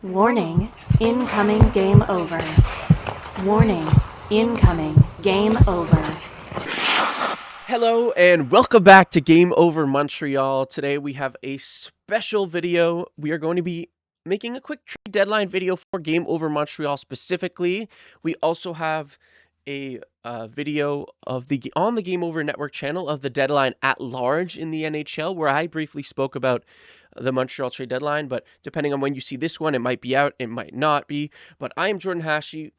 Warning, incoming game over. Warning, incoming game over. Hello and welcome back to Game Over Montreal. Today we have a special video. We are going to be making a quick trade deadline video for Game Over Montreal specifically. We also have a video of on the Game Over Network channel of the deadline at large in the NHL, where I briefly spoke about the Montreal trade deadline, but depending on when you see this one, it might be out, it might not be. But I am Jordan Hachey.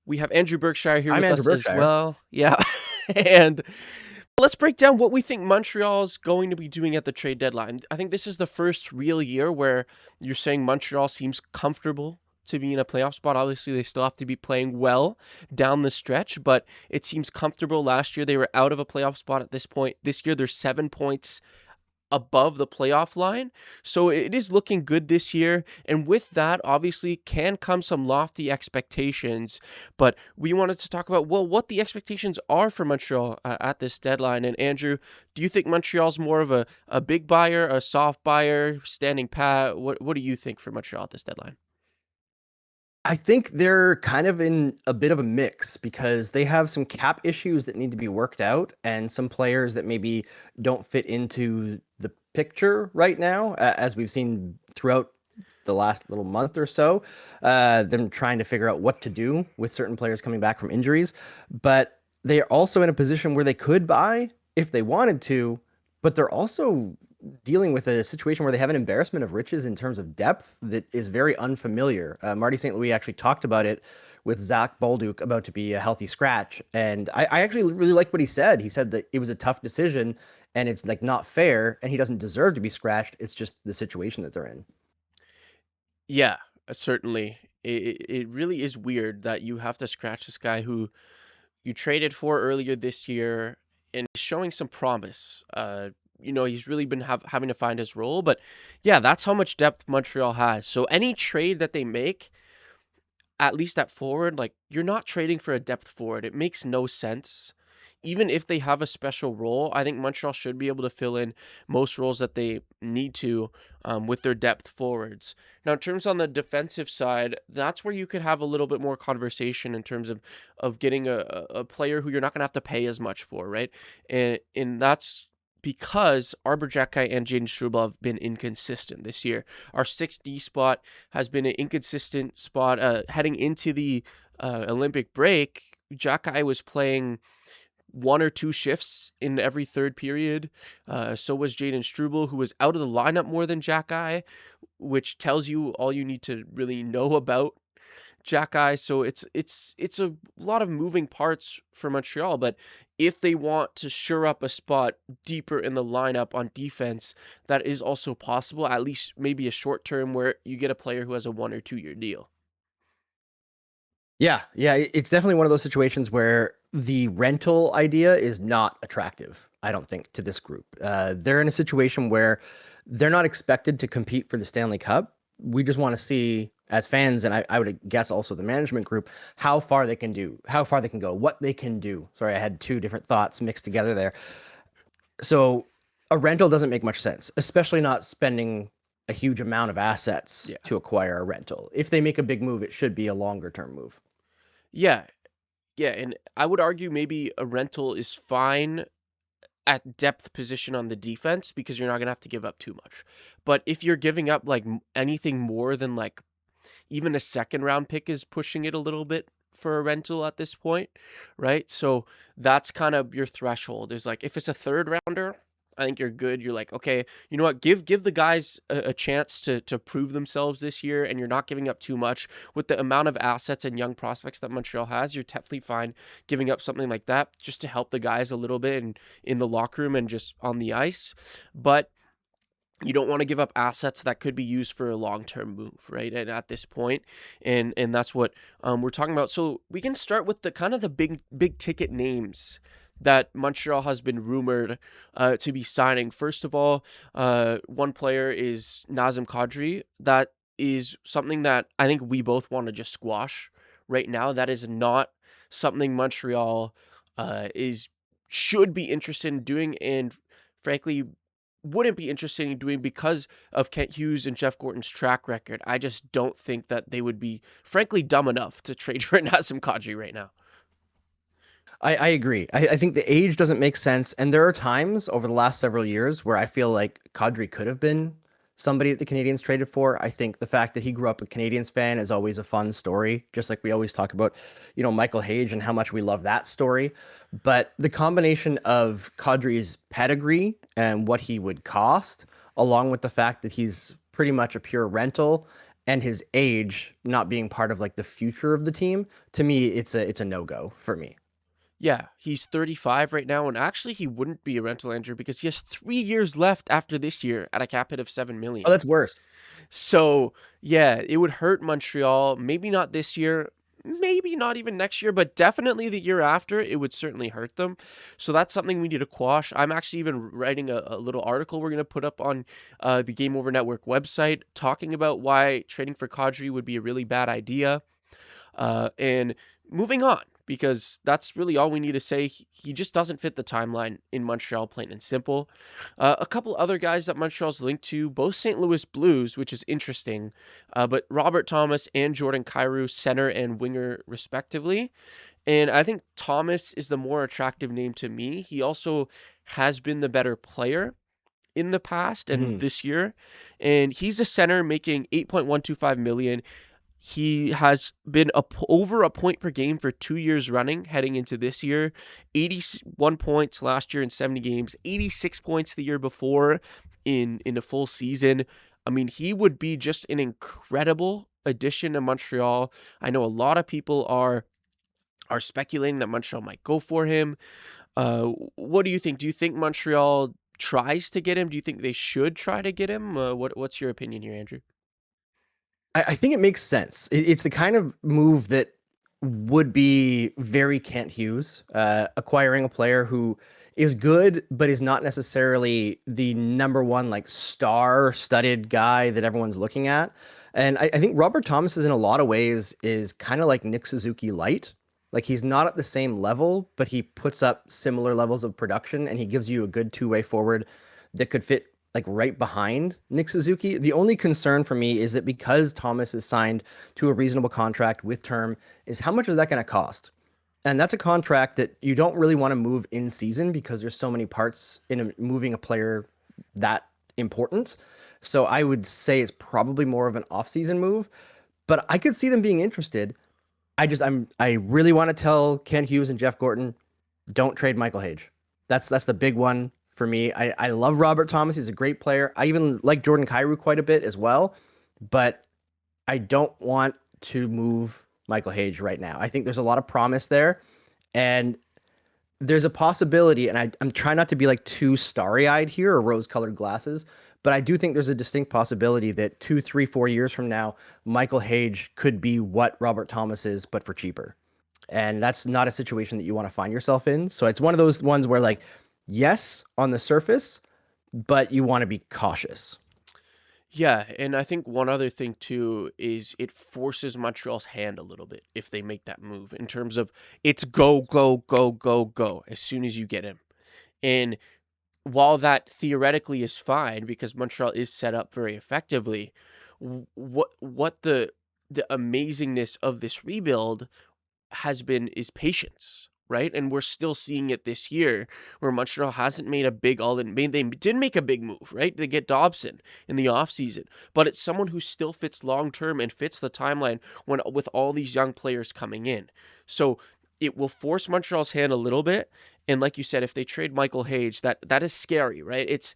We have Andrew Berkshire here I'm with Andrew us as Berkshire. well. Yeah. And let's break down what we think Montreal is going to be doing at the trade deadline. I think this is the first real year where you're saying Montreal seems comfortable to be in a playoff spot. Obviously, they still have to be playing well down the stretch, but it seems comfortable. Last year, they were out of a playoff spot at this point. This year, they're 7 points above the playoff line. So it is looking good this year. And with that, obviously, can come some lofty expectations. But we wanted to talk about, well, what the expectations are for Montreal at this deadline. And Andrew, do you think Montreal's more of a big buyer, a soft buyer, standing pat? What do you think for Montreal at this deadline? I think they're kind of in a bit of a mix because they have some cap issues that need to be worked out and some players that maybe don't fit into the picture right now, as we've seen throughout the last little month or so, them trying to figure out what to do with certain players coming back from injuries. But they are also in a position where they could buy if they wanted to, but they're also dealing with a situation where they have an embarrassment of riches in terms of depth that is very unfamiliar. Marty St. Louis actually talked about it with Zach Balduke about to be a healthy scratch. And I actually really liked what he said. He said that it was a tough decision and it's like not fair and he doesn't deserve to be scratched. It's just the situation that they're in. Yeah, certainly. It really is weird that you have to scratch this guy who you traded for earlier this year and showing some promise. He's really been having to find his role, but yeah, that's how much depth Montreal has. So any trade that they make, at least at forward, like you're not trading for a depth forward. It makes no sense. Even if they have a special role, I think Montreal should be able to fill in most roles that they need to with their depth forwards. Now, in terms on the defensive side, that's where you could have a little bit more conversation in terms of getting a player who you're not going to have to pay as much for, right? And that's because Arbor Jackai and Jaden Struble have been inconsistent this year. Our 6D spot has been an inconsistent spot heading into the Olympic break. Jackai was playing one or two shifts in every third period. So was Jaden Struble, who was out of the lineup more than Jackai, which tells you all you need to really know about Jackai. So it's a lot of moving parts for Montreal, but if they want to shore up a spot deeper in the lineup on defense, that is also possible, at least maybe a short term where you get a player who has a 1 or 2 year deal. Yeah, it's definitely one of those situations where the rental idea is not attractive, I don't think, to this group. They're in a situation where they're not expected to compete for the Stanley Cup. We just want to see, as fans, and I would guess also the management group, how far they can go, what they can do. Sorry, I had two different thoughts mixed together there. So a rental doesn't make much sense, especially not spending a huge amount of assets to acquire a rental. If they make a big move, it should be a longer term move. Yeah, and I would argue maybe a rental is fine at depth position on the defense because you're not going to have to give up too much. But if you're giving up like anything more than like even a second round pick is pushing it a little bit for a rental at this point, right? So that's kind of your threshold. Is like if it's a third rounder, I think you're good. You're like, okay, you know what? Give the guys a chance to prove themselves this year, and you're not giving up too much with the amount of assets and young prospects that Montreal has. You're definitely fine giving up something like that just to help the guys a little bit in the locker room and just on the ice. But you don't want to give up assets that could be used for a long-term move, right? And at this point, and that's what we're talking about. So we can start with the kind of the big ticket names that Montreal has been rumored to be signing. First of all, one player is Nazem Kadri. That is something that I think we both want to just squash right now. That is not something Montreal should be interested in doing, and frankly, wouldn't be interested in doing because of Kent Hughes and Jeff Gorton's track record. I just don't think that they would be, frankly, dumb enough to trade for Nazem Kadri right now. I agree. I think the age doesn't make sense. And there are times over the last several years where I feel like Kadri could have been somebody that the Canadians traded for. I think the fact that he grew up a Canadians fan is always a fun story, just like we always talk about, Michael Hage and how much we love that story. But the combination of Kadri's pedigree and what he would cost, along with the fact that he's pretty much a pure rental and his age not being part of like the future of the team, to me, it's a no-go for me. Yeah, he's 35 right now, and actually he wouldn't be a rental Andrew because he has 3 years left after this year at a cap hit of $7 million. Oh, that's worse. So, yeah, it would hurt Montreal. Maybe not this year, maybe not even next year, but definitely the year after, it would certainly hurt them. So that's something we need to quash. I'm actually even writing a little article we're going to put up on the Game Over Network website talking about why trading for Kadri would be a really bad idea. And moving on, because that's really all we need to say. He just doesn't fit the timeline in Montreal, plain and simple. A couple other guys that Montreal's linked to, both St. Louis Blues, which is interesting, but Robert Thomas and Jordan Kyrou, center and winger respectively. And I think Thomas is the more attractive name to me. He also has been the better player in the past and this year. And he's a center making $8.125 million. He has been over a point per game for 2 years running heading into this year. 81 points last year in 70 games, 86 points the year before in a full season. I mean, he would be just an incredible addition to Montreal. I know a lot of people are speculating that Montreal might go for him. What do you think? Do you think Montreal tries to get him? Do you think they should try to get him? What's your opinion here, Andrew? I think it makes sense. It's the kind of move that would be very Kent Hughes, acquiring a player who is good, but is not necessarily the number one like star-studded guy that everyone's looking at. And I think Robert Thomas is in a lot of ways is kind of like Nick Suzuki light. Like he's not at the same level, but he puts up similar levels of production and he gives you a good two-way forward that could fit like right behind Nick Suzuki. The only concern for me is that because Thomas is signed to a reasonable contract with term, is how much is that going to cost? And that's a contract that you don't really want to move in season because there's so many parts in moving a player that important. So I would say it's probably more of an off-season move, but I could see them being interested. I really want to tell Ken Hughes and Jeff Gorton, don't trade Michael Hage. That's the big one. For me, I love Robert Thomas. He's a great player. I even like Jordan Kyrou quite a bit as well, but I don't want to move Michael Hage right now. I think there's a lot of promise there, and there's a possibility, and I'm trying not to be like too starry-eyed here or rose-colored glasses, but I do think there's a distinct possibility that 2, 3, 4 years from now, Michael Hage could be what Robert Thomas is, but for cheaper. And that's not a situation that you want to find yourself in. So it's one of those ones where like, yes, on the surface, but you want to be cautious. Yeah, and I think one other thing too is it forces Montreal's hand a little bit if they make that move in terms of it's go, go, go, go, go as soon as you get him. And while that theoretically is fine because Montreal is set up very effectively, what the amazingness of this rebuild has been is patience, right? And we're still seeing it this year where Montreal hasn't made a big they didn't make a big move, right? They get Dobson in the offseason, but it's someone who still fits long-term and fits the timeline with all these young players coming in. So it will force Montreal's hand a little bit. And like you said, if they trade Michael Hage, that is scary, right?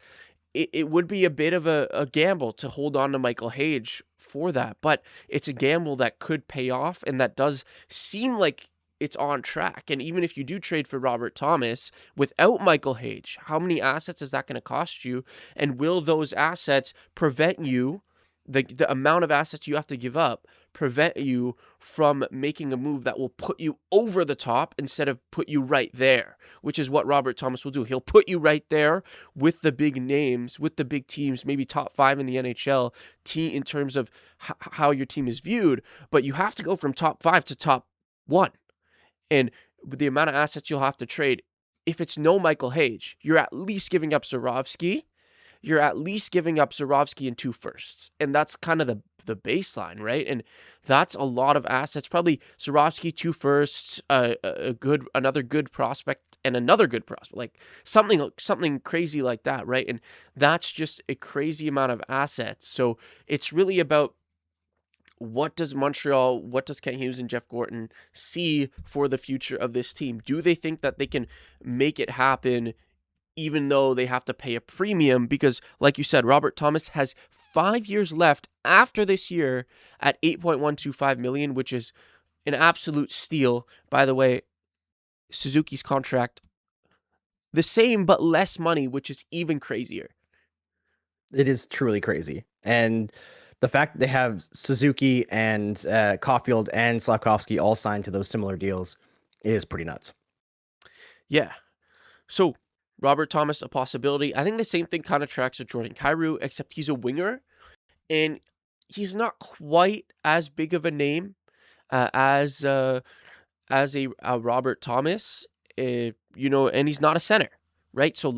It would be a bit of a gamble to hold on to Michael Hage for that, but it's a gamble that could pay off, and that does seem like it's on track. And even if you do trade for Robert Thomas without Michael Hage, how many assets is that going to cost you? And will those assets prevent you, the amount of assets you have to give up, prevent you from making a move that will put you over the top instead of put you right there, which is what Robert Thomas will do. He'll put you right there with the big names, with the big teams, maybe top 5 in the NHL in terms of how your team is viewed, but you have to go from top 5 to top 1. And with the amount of assets you'll have to trade, if it's no Michael Hage, you're at least giving up Zurovsky. you're at least giving up Zurovsky and 2 firsts. And that's kind of the baseline, right? And that's a lot of assets. Probably Zurovsky 2 firsts, another good prospect, and another good prospect, like something crazy like that, right? And that's just a crazy amount of assets. So it's really about what does Kent Hughes and Jeff Gorton see for the future of this team? Do they think that they can make it happen even though they have to pay a premium? Because, like you said, Robert Thomas has 5 years left after this year at $8.125 million, which is an absolute steal. By the way, Suzuki's contract, the same but less money, which is even crazier. It is truly crazy. And the fact that they have Suzuki and Caulfield and Slafkovsky all signed to those similar deals is pretty nuts. Yeah. So Robert Thomas, a possibility. I think the same thing kind of tracks with Jordan Kyrou, except he's a winger, and he's not quite as big of a name as a Robert Thomas, and he's not a center, right? So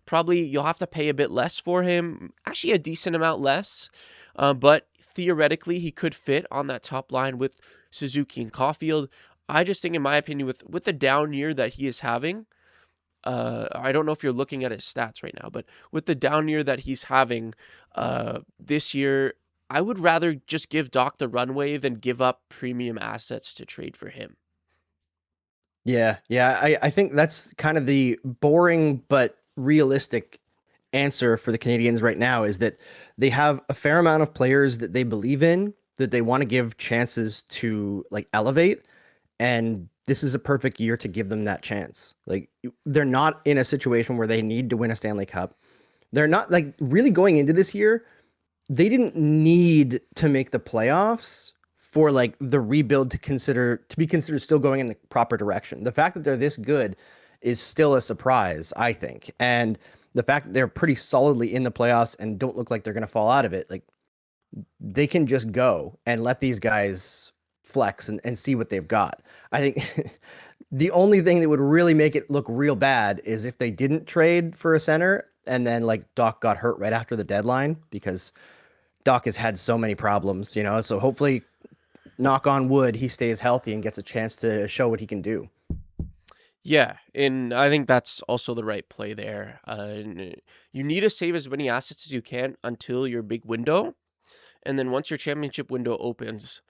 probably you'll have to pay a bit less for him, actually a decent amount less, but theoretically he could fit on that top line with Suzuki and Caulfield. I just think, in my opinion, with the down year that he is having, I don't know if you're looking at his stats right now, but with the down year that he's having this year, I would rather just give Doc the runway than give up premium assets to trade for him. Yeah. I think that's kind of the boring but realistic answer for the Canadiens right now, is that they have a fair amount of players that they believe in, that they want to give chances to elevate, and this is a perfect year to give them that chance. Like, they're not in a situation where they need to win a Stanley Cup. They're not really going into this year. They didn't need to make the playoffs for the rebuild to be considered still going in the proper direction. The fact that they're this good is still a surprise, I think. And the fact that they're pretty solidly in the playoffs and don't look like they're going to fall out of it, they can just go and let these guys flex and see what they've got. I think the only thing that would really make it look real bad is if they didn't trade for a center and then Doc got hurt right after the deadline, because Doc has had so many problems, so hopefully, knock on wood, he stays healthy and gets a chance to show what he can do. Yeah, and I think that's also the right play there. You need to save as many assets as you can until your big window, and then once your championship window opens,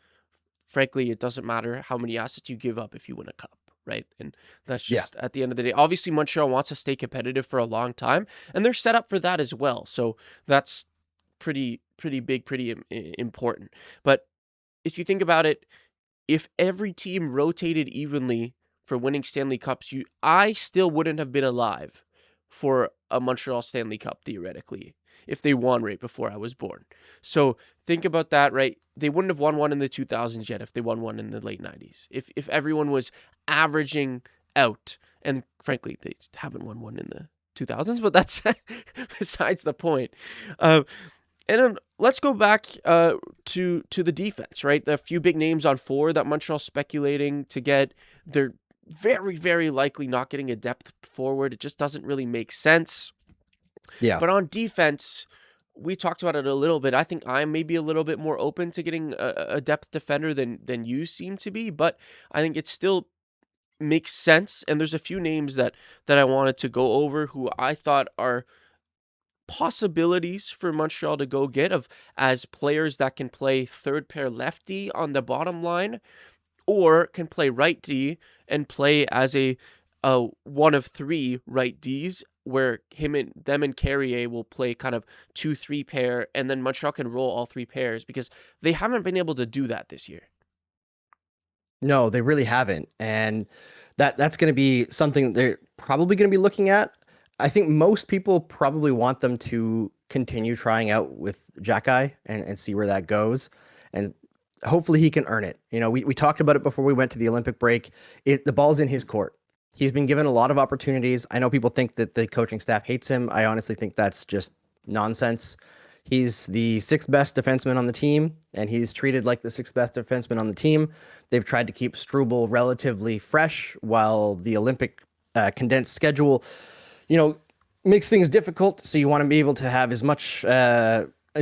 frankly, it doesn't matter how many assets you give up if you win a cup, right? And that's just at the end of the day. Obviously, Montreal wants to stay competitive for a long time, and they're set up for that as well. So that's pretty big, pretty important. But if you think about it, if every team rotated evenly for winning Stanley Cups, I still wouldn't have been alive for a Montreal Stanley Cup, theoretically, if they won right before I was born. So think about that, right? They wouldn't have won one in the 2000s yet if they won one in the late 90s. If everyone was averaging out, and frankly, they haven't won one in the 2000s, but that's besides the point. And then let's go back to the defense, right? The few big names on forward that Montreal's speculating to get. They're very, very likely not getting a depth forward. It just doesn't really make sense. Yeah. But on defense, we talked about it a little bit. I think I'm maybe a little bit more open to getting a depth defender than you seem to be, but I think it still makes sense. And there's a few names that I wanted to go over who I thought are possibilities for Montreal to go get as players that can play third pair lefty on the bottom line, or can play right D and play as a one of 3 right Ds, where them and Carrier will play kind of 2-3 pair, and then Montreal can roll all 3 pairs, because they haven't been able to do that this year. No, they really haven't. And that's going to be something they're probably going to be looking at. I think most people probably want them to continue trying out with Hachey and see where that goes. And hopefully he can earn it. We talked about it before we went to the Olympic break. The ball's in his court. He's been given a lot of opportunities. I know people think that the coaching staff hates him. I honestly think that's just nonsense. He's the 6th best defenseman on the team, and he's treated like the 6th best defenseman on the team. They've tried to keep Struble relatively fresh while the Olympic condensed schedule, makes things difficult. So you want to be able to have as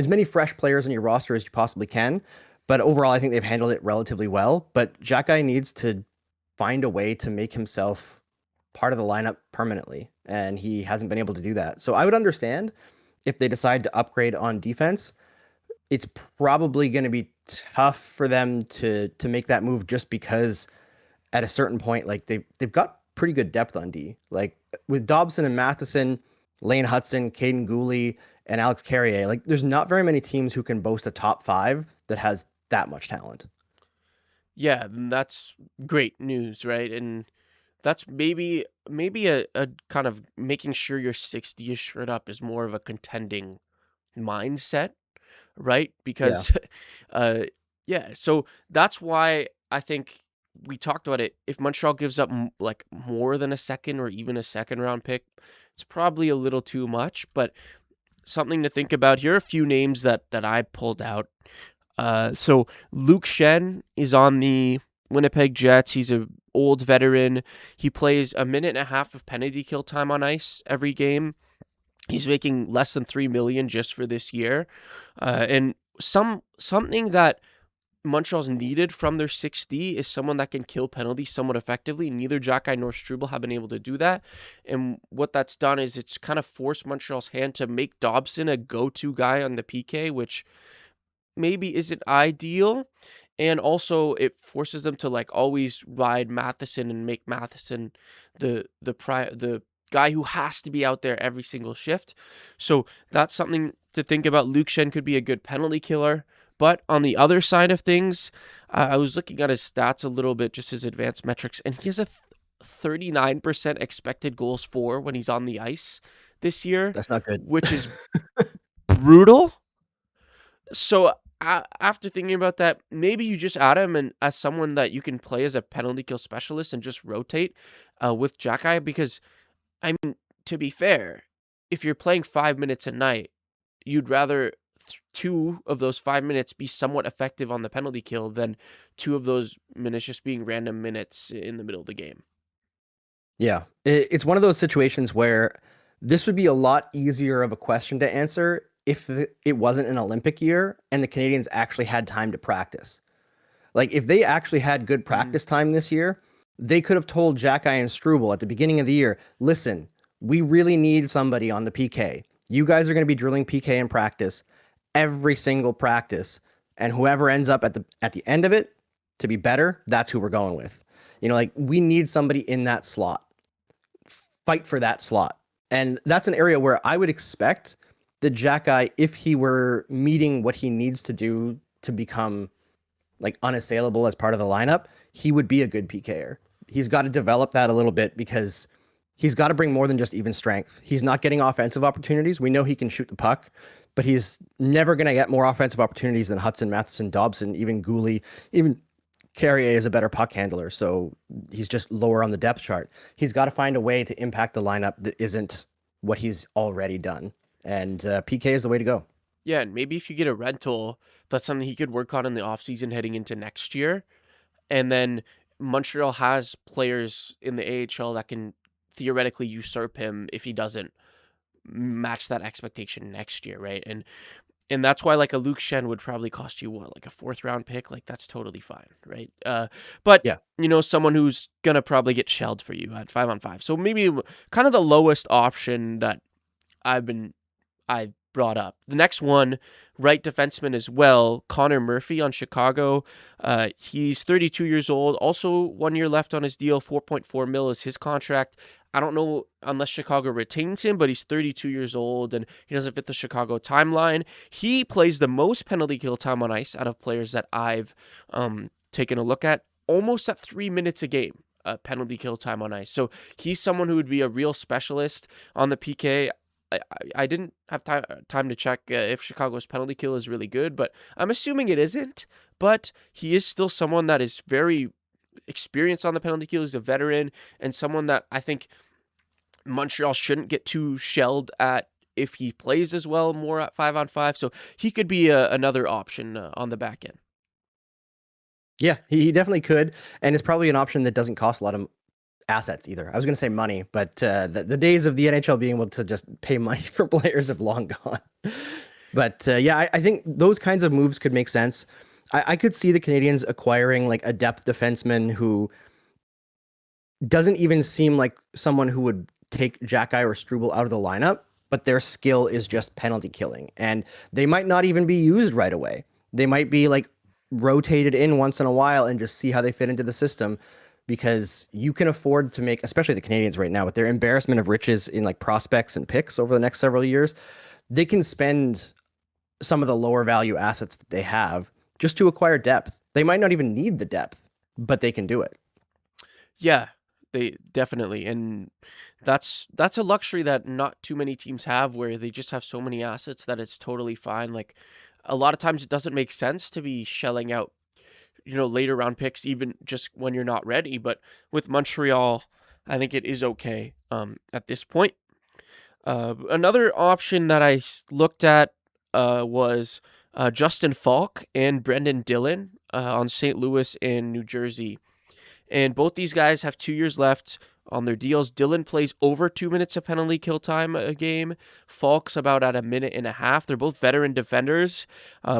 many fresh players on your roster as you possibly can. But overall, I think they've handled it relatively well. But Xhekaj needs to find a way to make himself part of the lineup permanently, and he hasn't been able to do that. So I would understand if they decide to upgrade on defense. It's probably going to be tough for them to make that move, just because at a certain point, like they've got pretty good depth on D. Like with Dobson and Matheson, Lane Hudson, Caden Gooley, and Alex Carrier, like there's not very many teams who can boast a top 5 that has that much talent. Yeah, that's great news, right? And that's maybe a kind of making sure your 60 is shirt up is more of a contending mindset, right? Yeah. Because uh yeah, so that's why I think we talked about it. If Montreal gives up like more than a second or even a second round pick, it's probably a little too much, but something to think about. Here are a few names that I pulled out. So Luke Schenn is on the Winnipeg Jets. He's an old veteran. He plays a minute and a half of penalty kill time on ice every game. He's making less than $3 million just for this year, and something that Montreal's needed from their 6D is someone that can kill penalties somewhat effectively. Neither Xhekaj nor Struble have been able to do that. And what that's done is it's kind of forced Montreal's hand to make Dobson a go-to guy on the PK, which maybe isn't ideal. And also it forces them to like always ride Matheson and make Matheson the guy who has to be out there every single shift. So that's something to think about. Luke Schenn could be a good penalty killer. But on the other side of things, I was looking at his stats a little bit, just his advanced metrics, and he has a 39% expected goals for when he's on the ice this year. That's not good. Which is brutal. So after thinking about that, maybe you just add him and as someone that you can play as a penalty kill specialist and just rotate with Xhekaj, because, I mean, to be fair, if you're playing 5 minutes a night, you'd rather 2 of those 5 minutes be somewhat effective on the penalty kill than 2 of those minutes just being random minutes in the middle of the game. Yeah, it's one of those situations where this would be a lot easier of a question to answer if it wasn't an Olympic year and the Canadiens actually had time to practice. Like if they actually had good practice time this year, they could have told Xhekaj and Struble at the beginning of the year, listen, we really need somebody on the PK. You guys are going to be drilling PK in practice every single practice, and whoever ends up at the end of it to be better, that's who we're going with. You know, like we need somebody in that slot. Fight for that slot. And that's an area where I would expect the Xhekaj, if he were meeting what he needs to do to become like unassailable as part of the lineup, he would be a good PKer. He's got to develop that a little bit because he's got to bring more than just even strength. He's not getting offensive opportunities. We know he can shoot the puck, but he's never going to get more offensive opportunities than Hudson, Matheson, Dobson, even Gooley, even Carrier is a better puck handler, so he's just lower on the depth chart. He's got to find a way to impact the lineup that isn't what he's already done, and PK is the way to go. Yeah, and maybe if you get a rental, that's something he could work on in the offseason heading into next year. And then Montreal has players in the AHL that can theoretically usurp him if he doesn't match that expectation next year, right? And that's why like a Luke Schenn would probably cost you like a 4th round pick. Like that's totally fine, right? But yeah, someone who's gonna probably get shelled for you at 5-on-5. So maybe kind of the lowest option that I brought up. The next one, right defenseman as well, Connor Murphy on Chicago. He's 32 years old, also 1 year left on his deal. 4.4 mil is his contract. I don't know unless Chicago retains him, but he's 32 years old and he doesn't fit the Chicago timeline. He plays the most penalty kill time on ice out of players that I've taken a look at, almost at 3 minutes a game. Penalty kill time on ice. So he's someone who would be a real specialist on the PK. I didn't have time to check if Chicago's penalty kill is really good, but I'm assuming it isn't. But he is still someone that is very experienced on the penalty kill. He's a veteran and someone that I think Montreal shouldn't get too shelled at if he plays as well more at 5-on-5. So he could be another option on the back end. Yeah, he definitely could, and it's probably an option that doesn't cost a lot of assets either. I was going to say money, but the days of the NHL being able to just pay money for players have long gone. But yeah, I think those kinds of moves could make sense. I could see the Canadiens acquiring like a depth defenseman who doesn't even seem like someone who would take Xhekaj or Struble out of the lineup, but their skill is just penalty killing. And they might not even be used right away. They might be like rotated in once in a while and just see how they fit into the system, because you can afford to make, especially the Canadiens right now with their embarrassment of riches in like prospects and picks over the next several years, they can spend some of the lower value assets that they have just to acquire depth. They might not even need the depth, but they can do it. Yeah, they definitely, and that's a luxury that not too many teams have, where they just have so many assets that it's totally fine. Like a lot of times, it doesn't make sense to be shelling out, later round picks, even just when you're not ready. But with Montreal, I think it is okay at this point. Another option that I looked at was Justin Faulk and Brendan Dillon on St. Louis and New Jersey. And both these guys have 2 years left on their deals. Dillon plays over 2 minutes of penalty kill time a game. Faulk's about at a minute and a half. They're both veteran defenders.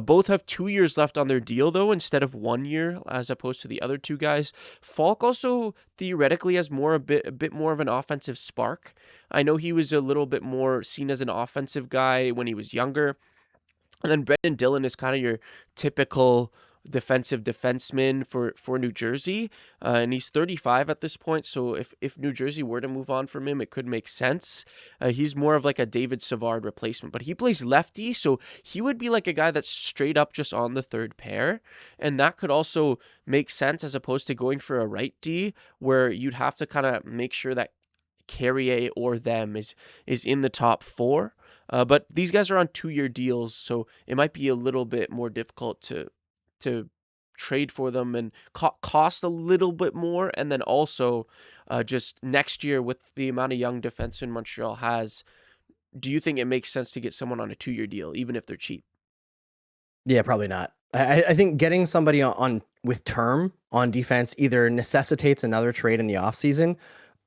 Both have 2 years left on their deal, though, instead of 1 year, as opposed to the other two guys. Faulk also theoretically has a bit more of an offensive spark. I know he was a little bit more seen as an offensive guy when he was younger. And then Brendan Dillon is kind of your typical defensive defenseman for New Jersey, and he's 35 at this point, so if New Jersey were to move on from him, it could make sense. He's more of like a David Savard replacement, but he plays lefty, so he would be like a guy that's straight up just on the third pair, and that could also make sense as opposed to going for a right D, where you'd have to kind of make sure that Carrier or them is in the top four. But these guys are on 2-year deals, so it might be a little bit more difficult to trade for them and cost a little bit more. And then also just next year, with the amount of young defensemen Montreal has, do you think it makes sense to get someone on a 2-year deal, even if they're cheap? Yeah, probably not. I think getting somebody on with term on defense either necessitates another trade in the offseason,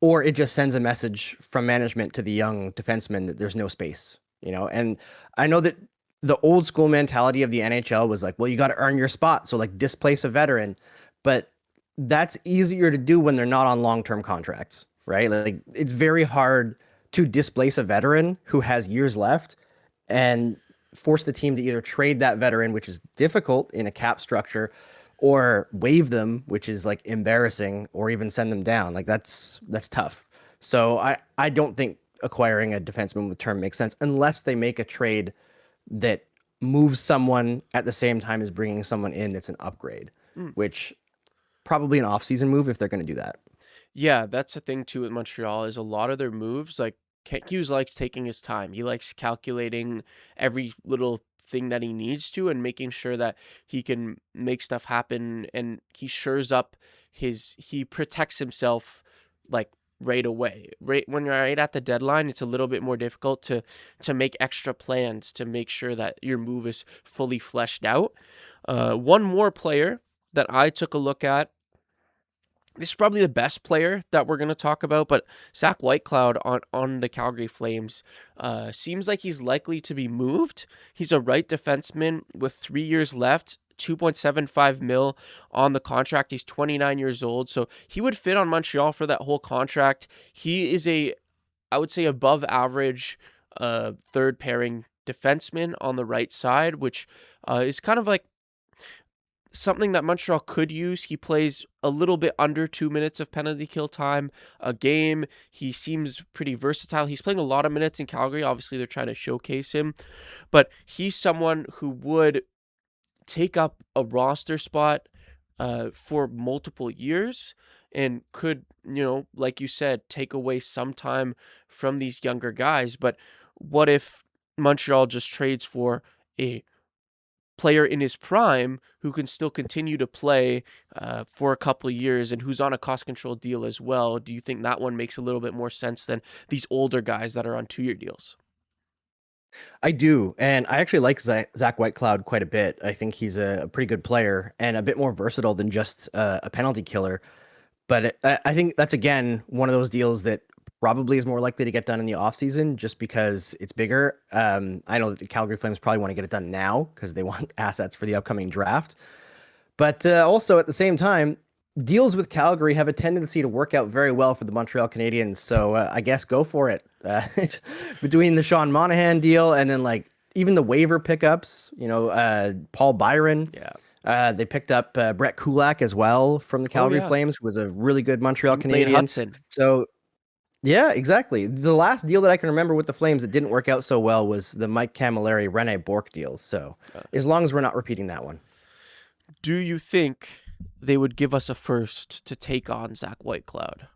or it just sends a message from management to the young defenseman that there's no space, And I know that the old school mentality of the NHL was like, well, you got to earn your spot. So like displace a veteran, but that's easier to do when they're not on long-term contracts, right? Like it's very hard to displace a veteran who has years left and force the team to either trade that veteran, which is difficult in a cap structure, or waive them, which is like embarrassing, or even send them down. Like that's tough. So I don't think acquiring a defenseman with term makes sense unless they make a trade that moves someone at the same time as bringing someone in that's an upgrade, which probably an off-season move if they're going to do that. Yeah, that's the thing too with Montreal, is a lot of their moves, like Kent Hughes likes taking his time. He likes calculating every little thing that he needs to and making sure that he can make stuff happen, and he shores up he protects himself like right away. Right when you're right at the deadline, it's a little bit more difficult to make extra plans to make sure that your move is fully fleshed out. One more player that I took a look at. This is probably the best player that we're going to talk about, but Zach Whitecloud on the Calgary Flames seems like he's likely to be moved. He's a right defenseman with 3 years left, 2.75 mil on the contract. He's 29 years old, so he would fit on Montreal for that whole contract. He is I would say, above average third pairing defenseman on the right side, which is kind of like something that Montreal could use. He plays a little bit under 2 minutes of penalty kill time a game. He seems pretty versatile. He's playing a lot of minutes in Calgary. Obviously, they're trying to showcase him, but he's someone who would take up a roster spot for multiple years and could, like you said, take away some time from these younger guys. But what if Montreal just trades for a player in his prime who can still continue to play for a couple of years and who's on a cost control deal as well? Do you think that one makes a little bit more sense than these older guys that are on 2-year deals? I do, and I actually like Zach Whitecloud quite a bit. I think he's a pretty good player and a bit more versatile than just a penalty killer. But I think that's, again, one of those deals that probably is more likely to get done in the offseason just because it's bigger. I know that the Calgary Flames probably want to get it done now because they want assets for the upcoming draft. But also at the same time, deals with Calgary have a tendency to work out very well for the Montreal Canadiens. So I guess go for it. Between the Sean Monahan deal and then like even the waiver pickups, Paul Byron. Yeah. They picked up Brett Kulak as well from the Oh Calgary yeah. Flames, who was a really good Montreal Lane Canadian. Hudson. So yeah, exactly. The last deal that I can remember with the Flames that didn't work out so well was the Mike Camilleri, Rene Bourque deal. So as long as we're not repeating that one. Do you think they would give us a first to take on Zach Whitecloud?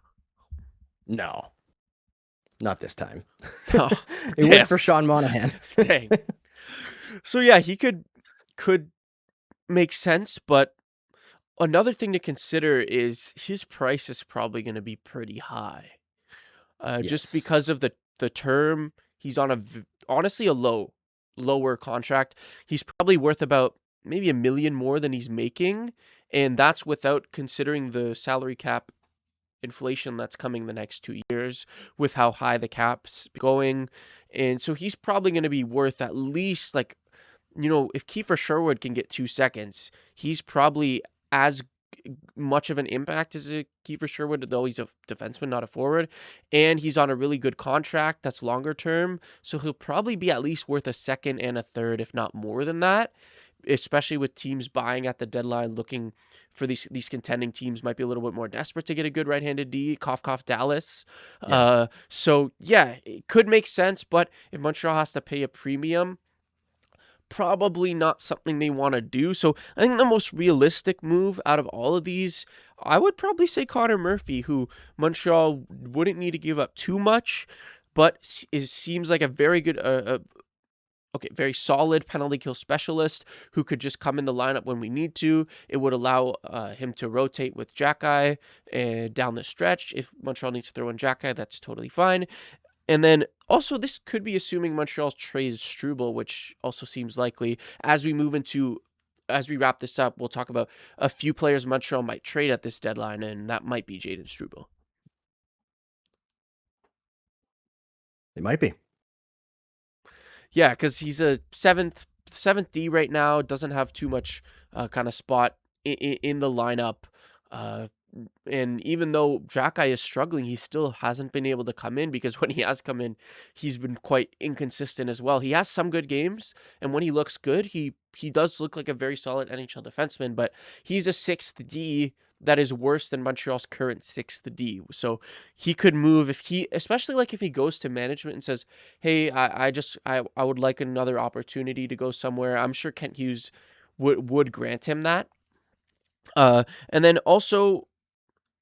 No, not this time. Oh, It went for Sean Monahan. Dang. So yeah, he could make sense, but another thing to consider is his price is probably going to be pretty high. Just Yes. because of the term. He's on honestly a lower contract. He's probably worth about maybe $1 million more than he's making, and that's without considering the salary cap inflation that's coming the next 2 years with how high the cap's going. And so he's probably going to be worth at least, like, if Kiefer Sherwood can get 2 seconds, he's probably as much of an impact as a Kiefer Sherwood, though he's a defenseman, not a forward. And he's on a really good contract that's longer term. So he'll probably be at least worth a second and a third, if not more than that, especially with teams buying at the deadline, looking for these contending teams might be a little bit more desperate to get a good right-handed D. Cough, Dallas. Yeah. So yeah, it could make sense, but if Montreal has to pay a premium, probably not something they want to do. So I think the most realistic move out of all of these, I would probably say Connor Murphy, who Montreal wouldn't need to give up too much, but seems like a very good, very solid penalty kill specialist who could just come in the lineup when we need to. It would allow him to rotate with Xhekaj down the stretch. If Montreal needs to throw in Xhekaj, that's totally fine. And then also this could be assuming Montreal trades Struble, which also seems likely. As we wrap this up, we'll talk about a few players Montreal might trade at this deadline, and that might be Jaden Struble. It might be. Yeah, because he's a seventh D right now, doesn't have too much kind of spot in the lineup. And even though Xhekaj is struggling, he still hasn't been able to come in, because when he has come in, he's been quite inconsistent as well. He has some good games, and when he looks good, he does look like a very solid NHL defenseman, but he's a 6th D that is worse than Montreal's current 6th D. So he could move especially like if he goes to management and says, hey, I would like another opportunity to go somewhere. I'm sure Kent Hughes would grant him that. And then also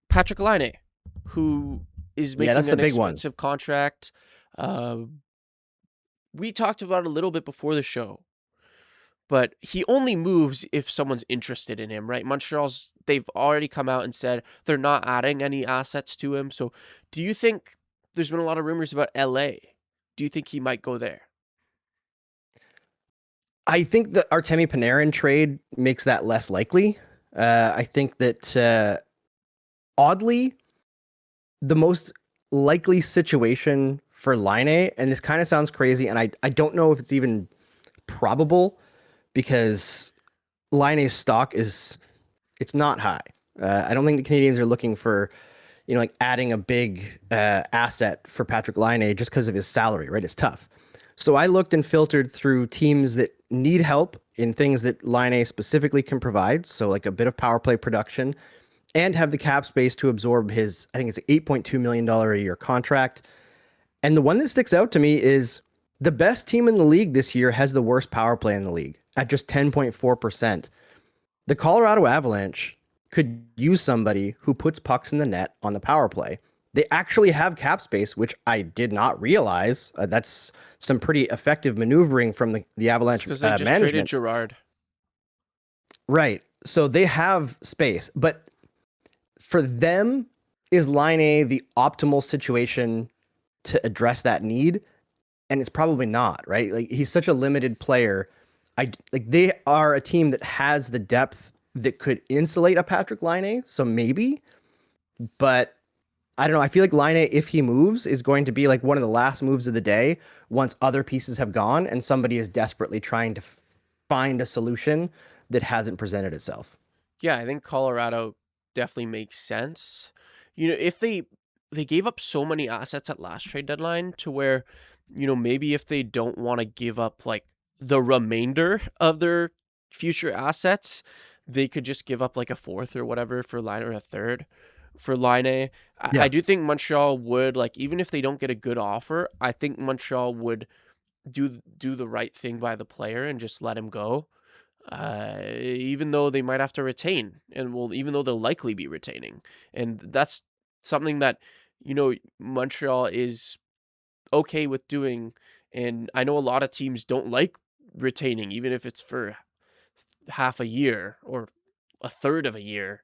Patrick Laine, who is making that's the an big one. expensive contract. We talked about it a little bit before the show, but he only moves if someone's interested in him, right? They've already come out and said they're not adding any assets to him. So do you think, there's been a lot of rumors about LA, do you think he might go there? I think the Artemi Panarin trade makes that less likely. I think that oddly, the most likely situation for Laine, and this kind of sounds crazy, and I don't know if it's even probable, because Laine's stock it's not high. I don't think the Canadiens are looking for, like adding a big asset for Patrick Laine just because of his salary, right? It's tough. So I looked and filtered through teams that need help in things that Laine specifically can provide. So like a bit of power play production, and have the cap space to absorb his, I think it's $8.2 million a year contract. And the one that sticks out to me is the best team in the league this year has the worst power play in the league at just 10.4%. The Colorado Avalanche could use somebody who puts pucks in the net on the power play. They actually have cap space, which I did not realize. That's some pretty effective maneuvering from the Avalanche Because they just management. traded Girard. Right. So they have space, but for them, is Laine the optimal situation to address that need? And it's probably not, right? Like, he's such a limited player. They are a team that has the depth that could insulate a Patrick Laine. So maybe, but I don't know. I feel like Line, if he moves, is going to be like one of the last moves of the day once other pieces have gone and somebody is desperately trying to find a solution that hasn't presented itself. Yeah, I think Colorado definitely makes sense. If they gave up so many assets at last trade deadline to where, maybe if they don't want to give up like the remainder of their future assets, they could just give up like a fourth or whatever for Line or a third for Line. I Yeah. do think Montreal would, like, even if they don't get a good offer, I think Montreal would do the right thing by the player and just let him go. Even though they might have to retain, and well, even though they'll likely be retaining, and that's something that Montreal is okay with doing. And I know a lot of teams don't like retaining, even if it's for half a year or a third of a year.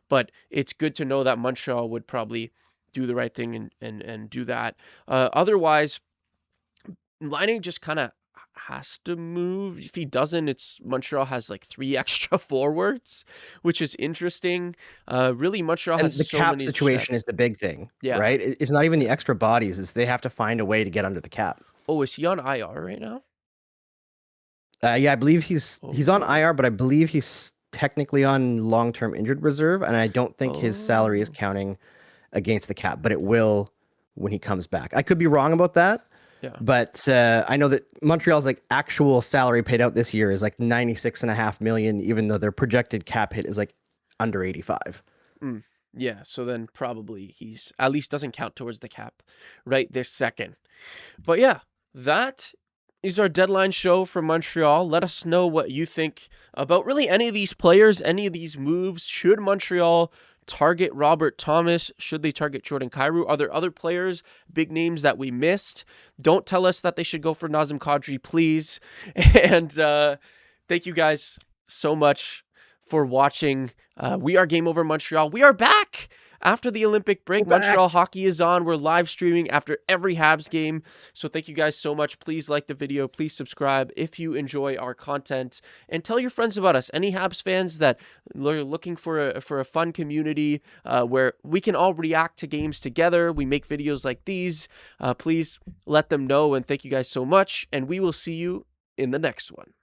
But it's good to know that Montreal would probably do the right thing and do that. Otherwise, Laine just kind of has to move. If he doesn't, it's Montreal has like 3 extra forwards, which is interesting. Really, Montreal And has the so cap many situation depth. is the big thing, Yeah. right? It's not even the extra bodies. It's they have to find a way to get under the cap. Oh, is he on IR right now? Yeah, I believe he's on Oh. IR, but I believe he's technically on long-term injured reserve, and I don't think his salary is Oh. counting against the cap, but it will when he comes back. I could be wrong about that, Yeah. but I know that Montreal's like actual salary paid out this year is like 96.5 million, even though their projected cap hit is like under 85. Mm. Yeah. So then probably he's at least doesn't count towards the cap right this second. But yeah, that is our deadline show for Montreal. Let us know what you think about really any of these players, any of these moves. Should Montreal target Robert Thomas? Should they target Jordan Kyrou? Are there other players, big names that we missed? Don't tell us that they should go for Nazem Kadri, please. And thank you guys so much for watching. We are Game Over Montreal. We are back after the Olympic break. We're back. Montreal hockey is on. We're live streaming after every Habs game. So thank you guys so much. Please like the video. Please subscribe if you enjoy our content, and tell your friends about us. Any Habs fans that are looking for a fun community where we can all react to games together. We make videos like these. Please let them know. And thank you guys so much. And we will see you in the next one.